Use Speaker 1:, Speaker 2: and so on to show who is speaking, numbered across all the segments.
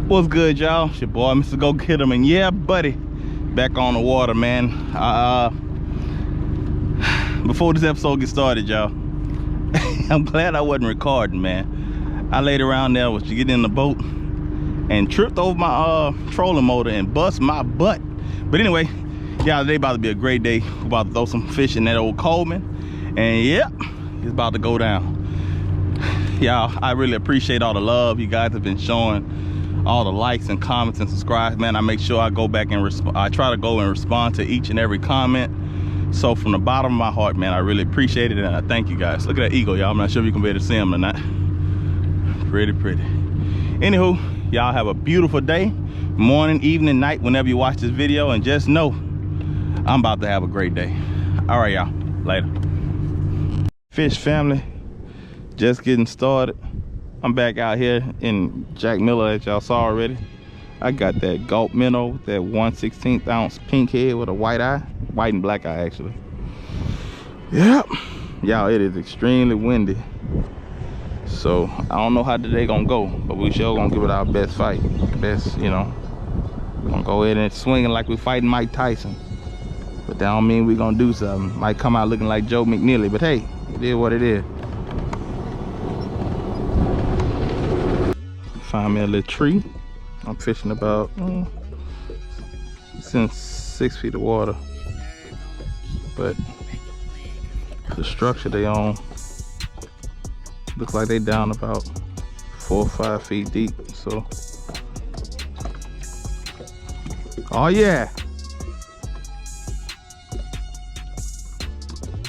Speaker 1: What's good, y'all? It's your boy, Mr. Go Get 'em, and yeah, buddy, back on the water, man. Before this episode gets started, y'all, I'm glad I wasn't recording, man. I laid around there, was getting in the boat, and tripped over my trolling motor and bust my butt. But anyway, y'all, today about to be a great day. We're about to throw some fish in that old Coleman, and yep, it's about to go down. Y'all, I really appreciate all the love you guys have been showing, all the likes and comments and subscribes, man. I make sure I go back and I try to go and respond to each and every comment. So from the bottom of my heart, man, I really appreciate it, and I thank you guys. Look at that eagle, y'all. I'm not sure if you can be able to see him or not. Pretty. Anywho, y'all have a beautiful day, morning, evening, night, whenever you watch this video, and just know I'm about to have a great day. All right, y'all, later. Fish family, just getting started. I'm back out here in Jack Miller, as y'all saw already. I got that Gulp minnow, that 1/16 ounce pink head with a white eye, white and black eye actually. Yep, y'all, it is extremely windy. So I don't know how today gonna go, but we sure gonna give it our best fight. Best, you know, gonna go ahead and swinging like we fighting Mike Tyson. But that don't mean we gonna do something. Might come out looking like Joe McNeely, but hey, it is what it is. Find me a little tree. I'm fishing about since 6 feet of water, but the structure they on looks like they down about 4 or 5 feet deep. So, oh yeah,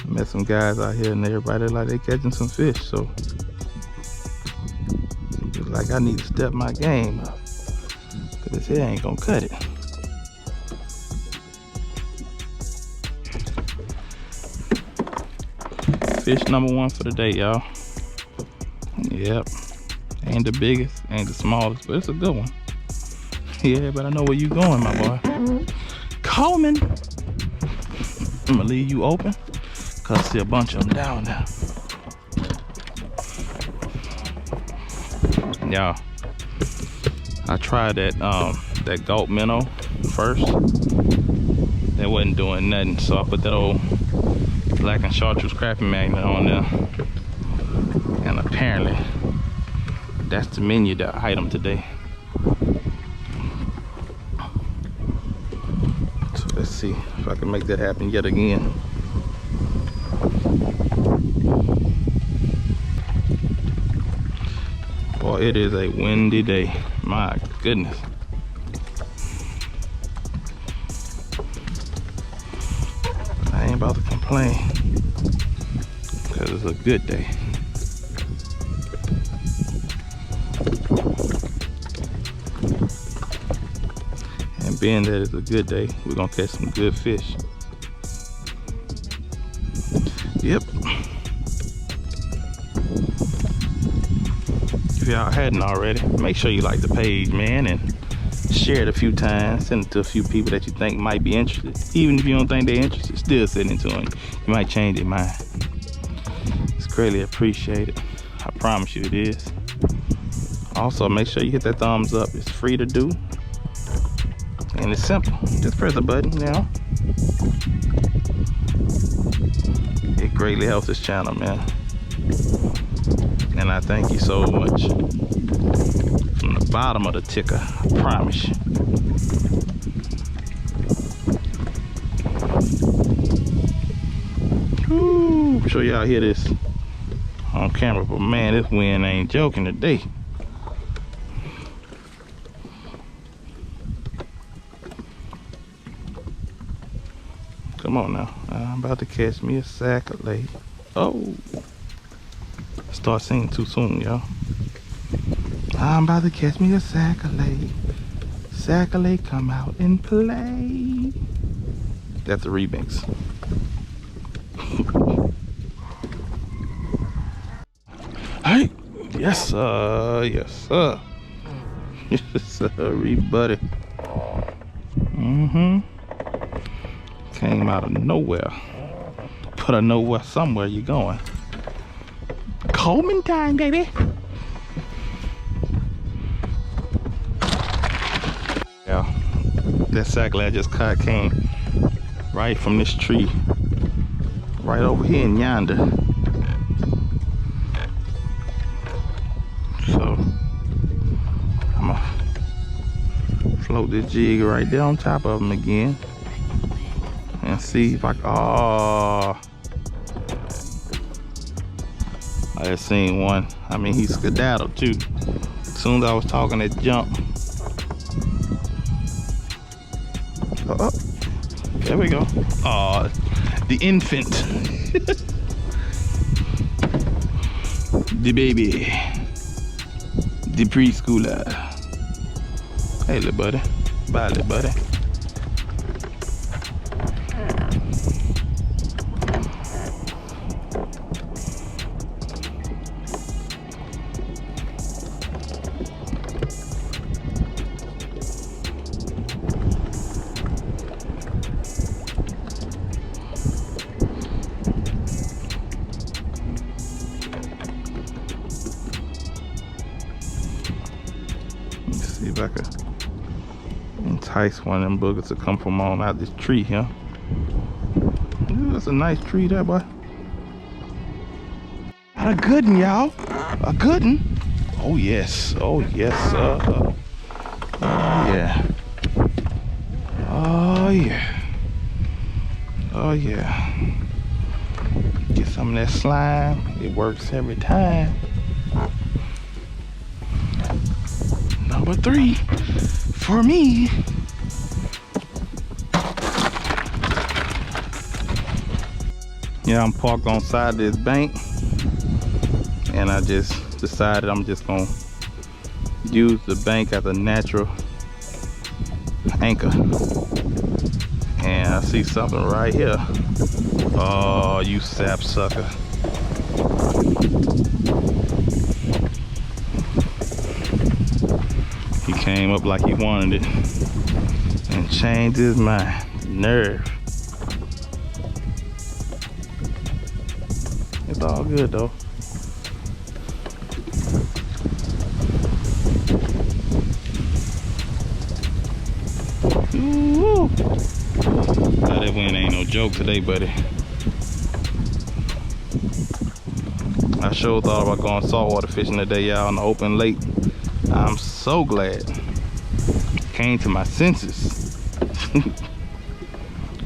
Speaker 1: met some guys out here and everybody like they catching some fish. So it's like I need to step my game up, cause this here ain't gonna cut it. Fish number 1 for the day, y'all. Yep, ain't the biggest, ain't the smallest, but it's a good one. Yeah, but I know where you going, my boy. Coleman. I'm gonna leave you open, cause I see a bunch of them down there. Y'all, I tried that Gulp minnow first. That wasn't doing nothing, so I put that old black and chartreuse crappie magnet on there, and apparently that's the menu, the item today. So let's see if I can make that happen yet again. Boy, it is a windy day. My goodness. I ain't about to complain, because it's a good day. And being that it's a good day, we're gonna catch some good fish. Yep. If y'all hadn't already, make sure you like the page, man, and share it a few times. Send it to a few people that you think might be interested. Even if you don't think they're interested, still send it to them. You might change their mind. It's greatly appreciated. I promise you it is. Also, make sure you hit that thumbs up. It's free to do, and it's simple. Just press a button, you know. It greatly helps this channel, man. And I thank you so much from the bottom of the ticker, I promise you. Woo, I'm sure y'all hear this on camera, but man, this wind ain't joking today. Come on now, I'm about to catch me a sac-a-lay. Oh. Start singing too soon, y'all. I'm about to catch me a sac-a-lay. Sac-a-lay, come out and play. That's a remix. Hey, yes sir, yes sir. Yes sir, buddy. Came out of nowhere. But I know where somewhere you're going. Coleman time, baby. That sacklet I just caught came right from this tree, right over here in yonder. So I'm gonna float this jig right there on top of him again and see if I can. Oh, I just seen one. I mean, he skedaddled too. As soon as I was talking, it jumped. Oh, there we go. Oh, the infant. The baby. The preschooler. Hey, little buddy. Bye, little buddy. See if I can entice one of them boogers to come from on out this tree here. Ooh, that's a nice tree there, boy. Got a good one, y'all. A good one. Oh yes. Oh yes, sir. Oh yeah. Oh yeah. Oh yeah. Get some of that slime. It works every time. Number 3 for me. Yeah, I'm parked on side of this bank, and I just decided I'm just gonna use the bank as a natural anchor. And I see something right here. Oh, you sap sucker. He came up like he wanted it and changed his mind. Nerve. It's all good though. Ooh. Now that wind ain't no joke today, buddy. I sure thought about going saltwater fishing today, y'all, in the open lake. I'm so glad. Came to my senses.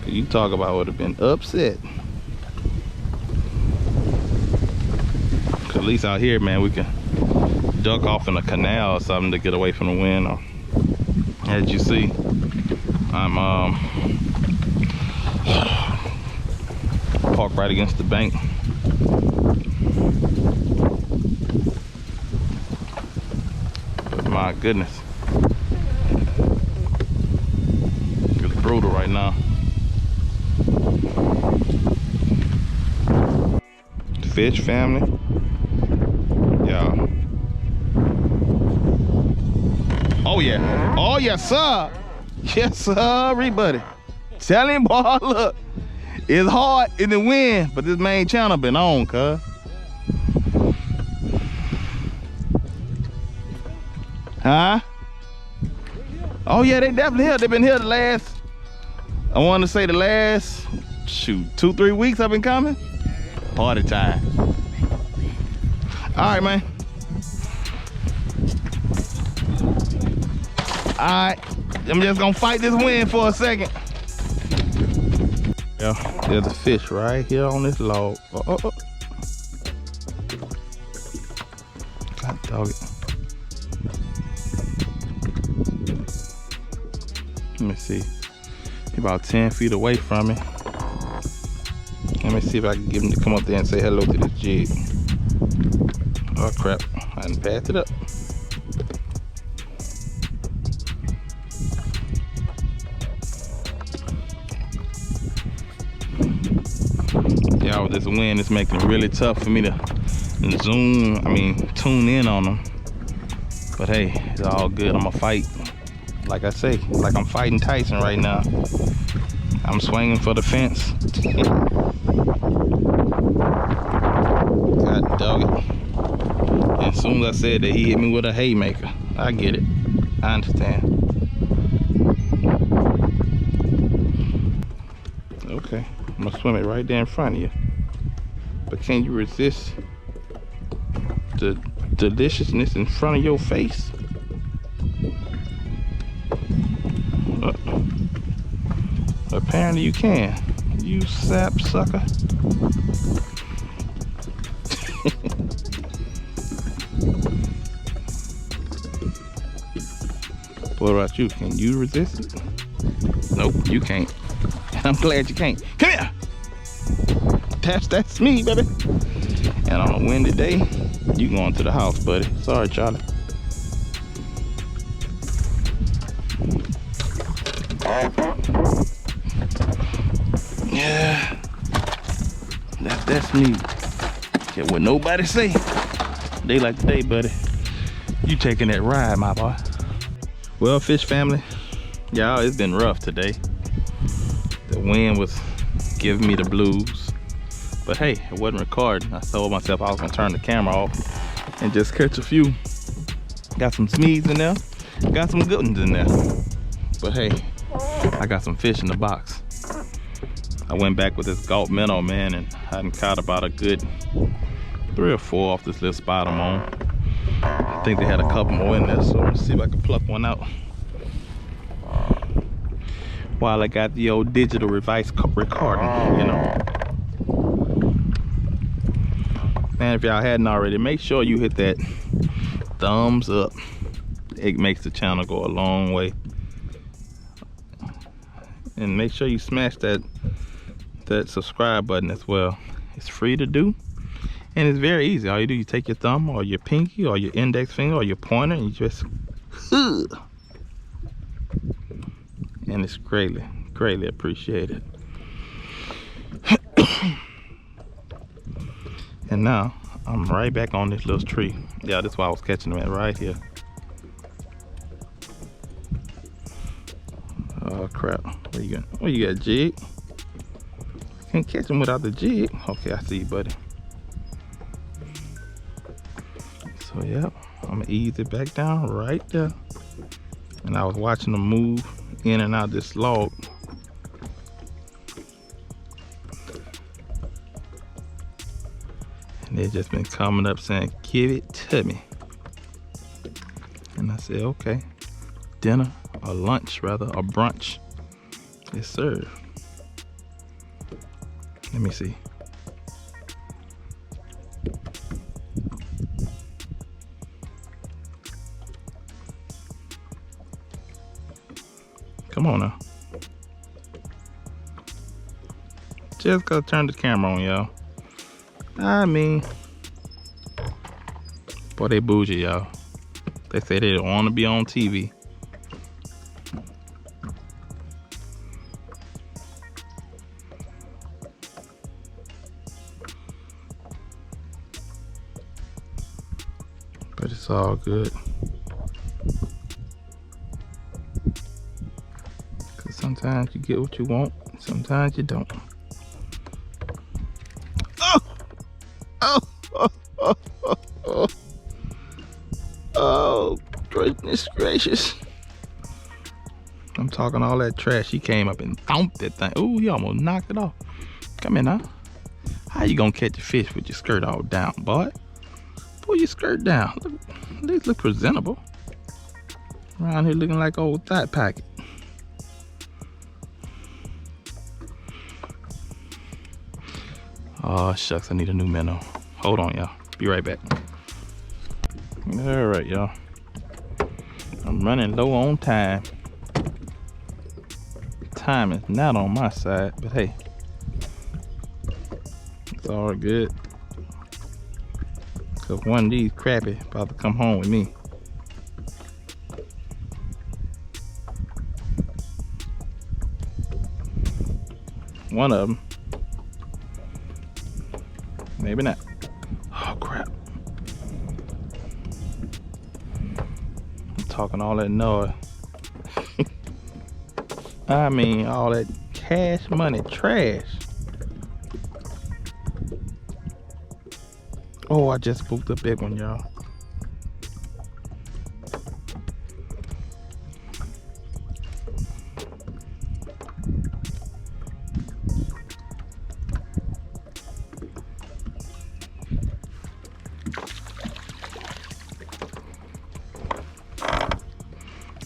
Speaker 1: You talk about would have been upset. At least out here, man, we can duck off in a canal or something to get away from the wind. Or, as you see, I'm parked right against the bank. But my goodness, it's brutal right now. Fish family. Yeah. Oh yeah. Oh yes, sir. Yes, sir, everybody. Tell him, boy, look. It's hard in the wind, but this main channel been on, cuz. Huh? Oh yeah, they definitely here. They've been here the last, I want to say the last, shoot, 2-3 weeks I've been coming. Party time. All right, man. All right, I'm just gonna fight this wind for a second. Yeah, there's a fish right here on this log. Oh. God dog it. Let me see. He's about 10 feet away from me. Let me see if I can get him to come up there and say hello to this jig. Oh crap, I done passed it up. Y'all, with this wind, it's making it really tough for me to tune in on them. But hey, it's all good. I'm gonna fight. Like I say, like I'm fighting Tyson right now. I'm swinging for the fence. God dog it. And as soon as I said that, he hit me with a haymaker. I get it. I understand. I'm gonna swim it right there in front of you. But can you resist the deliciousness in front of your face? Apparently you can. You sap sucker. What about you? Can you resist it? Nope, you can't. I'm glad you can't. Come here! That's me, baby. And on a windy day, you going to the house, buddy. Sorry, Charlie. Yeah, that's me. Care what nobody say. Day like today, buddy. You taking that ride, my boy. Well, fish family, y'all, it's been rough today. The wind was giving me the blues. But hey, it wasn't recording. I told myself I was gonna turn the camera off and just catch a few. Got some smeeds in there, got some good ones in there. But hey, I got some fish in the box. I went back with this Gulp minnow, man, and I hadn't caught about a good 3 or 4 off this little spot I'm on. I think they had a couple more in there, so let's see if I can pluck one out. While I got the old digital recording, you know. And if y'all hadn't already, make sure you hit that thumbs up. It makes the channel go a long way. And make sure you smash that subscribe button as well. It's free to do. And it's very easy. All you do, you take your thumb or your pinky or your index finger or your pointer and you just, and it's greatly appreciated. And now I'm right back on this little tree. Yeah, that's why I was catching them at right here. Oh crap! What you got, jig? Can't catch them without the jig. Okay, I see you, buddy. So yeah, I'm gonna ease it back down right there. And I was watching them move in and out this log. And they've just been coming up saying, give it to me. And I said, okay. Dinner, or lunch rather, or brunch is served. Let me see. Come on now. Just gotta turn the camera on, y'all. I mean, boy, they bougie, y'all. They say they don't want to be on TV. But it's all good. Cause sometimes you get what you want, sometimes you don't. Oh, goodness gracious. I'm talking all that trash. He came up and thumped that thing. Ooh, he almost knocked it off. Come in now. How you gonna catch a fish with your skirt all down, boy? Pull your skirt down. Look, at least look presentable. Around here looking like old thigh packet. Oh, shucks, I need a new minnow. Hold on, y'all. Be right back. All right, y'all. I'm running low on time. Time is not on my side, but hey, it's all good. Cause one of these crappie about to come home with me. One of them. Maybe not. Oh crap. I'm talking all that noise. I mean all that cash money trash. Oh, I just spooked a big one, y'all.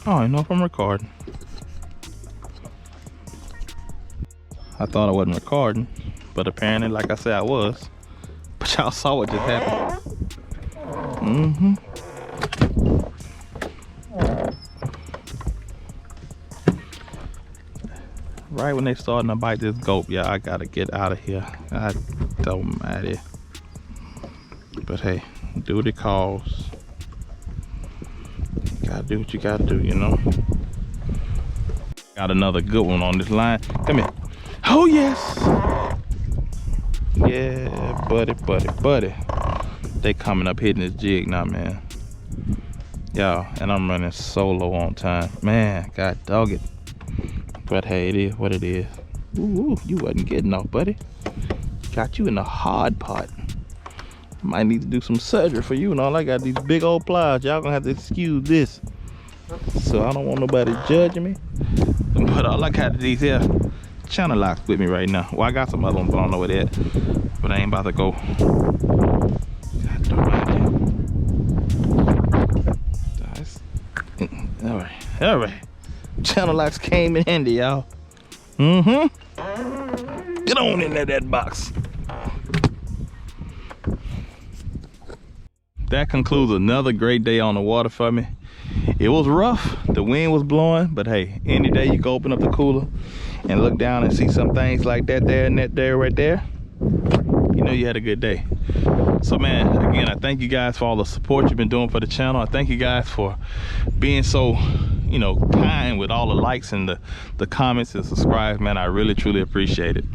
Speaker 1: Oh, I know if I'm recording. I thought I wasn't recording, but apparently, like I said, I was. But y'all saw what just happened. Right when they starting to bite this gulp, yeah, I gotta get out of here. I don't matter. But hey, duty calls. You gotta do what you gotta do, you know. Got another good one on this line. Come here. Oh yes. Yeah, buddy. They coming up hitting this jig now, man. Y'all, and I'm running solo on time. Man, god dog it. But hey, it is what it is. Ooh, you wasn't getting off, buddy. Got you in the hard part. Might need to do some surgery for you and all. I got these big old pliers. Y'all gonna have to excuse this. So I don't want nobody judging me. But all I got these here channel locks with me right now. Well, I got some other ones, but I don't know where they're at. But I ain't about to go. All right. Channel locks came in handy, y'all. Get on in there, that box. That concludes another great day on the water for me. It was rough, the wind was blowing, but hey, any day you can open up the cooler and look down and see some things like that there and that there right there, you know you had a good day. So man, again, I thank you guys for all the support you've been doing for the channel. I thank you guys for being so, you know, kind with all the likes and the comments and subscribes, man. I really truly appreciate it.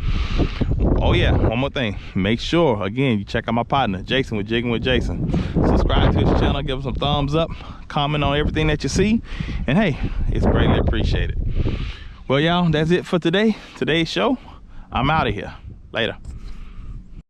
Speaker 1: Oh yeah, one more thing, make sure again you check out my partner Jason with Jigging with Jason. Subscribe to his channel, give him some thumbs up, comment on everything that you see, and hey, it's greatly appreciated. Well y'all, that's it for today's show. I'm out of here. Later.